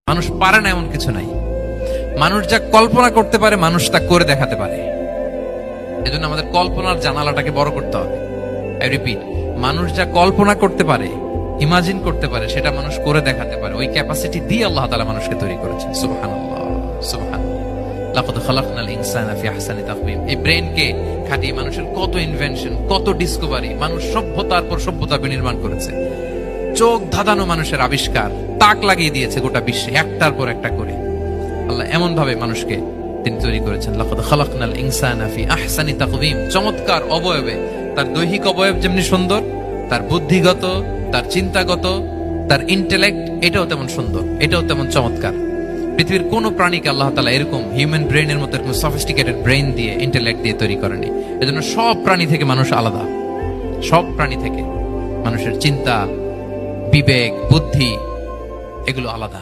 মানুষ পারে না এমন কিছু নাই। মানুষ যা কল্পনা করতে পারে মানুষ তা করে দেখাতে পারে। এজন্য আমাদের কল্পনার জানালাটাকে বড় করতে হবে। আই রিপিট, মানুষ যা কল্পনা করতে পারে, ইমাজিন করতে পারে, সেটা মানুষ করে দেখাতে পারে। ওই ক্যাপাসিটি দিয়ে আল্লাহ তাআলা মানুষকে তৈরি করেছেন। সুবহানাল্লাহ, সুবহানাল্লাহ। লাকাদ খালাকনাল ইনসানা ফি আহসানি তাকওয়িম। এই ব্রেনকে খাটিয়ে মানুষের কত ইনভেনশন, কত ডিসকভারি, মানুষ সভ্যতার পর সভ্যতা বিনির্মাণ করেছে। চোখ ধাঁধানো মানুষের আবিষ্কার তাক লাগিয়ে দিয়েছে গোটা বিশ্বে, একটার পর একটা করে। আল্লাহ এমন ভাবে মানুষকে তিনি তৈরি করেছেন। লাকাদ খালাকনাল ইনসানা ফি আহসানি তাকওয়িম। চমৎকার অবয়বে, তার দৈহিক অবয়ব যেমনি সুন্দর, তার বুদ্ধিগত, তার চিন্তাগত, তার ইন্টেলেক্ট, এটাও তেমন সুন্দর, এটাও তেমন চমৎকার। পৃথিবীর কোন প্রাণীকে আল্লাহ তাআলা এরকম হিউম্যান ব্রেইনের মতো এরকম সফিস্টিকেটেড ব্রেইন দিয়ে, ইন্টেলেক্ট দিয়ে তৈরি করেনি। এজন্য সব প্রাণী থেকে মানুষ আলাদা। সব প্রাণী থেকে মানুষের চিন্তা, বিবেক, বুদ্ধি এগুলো আলাদা।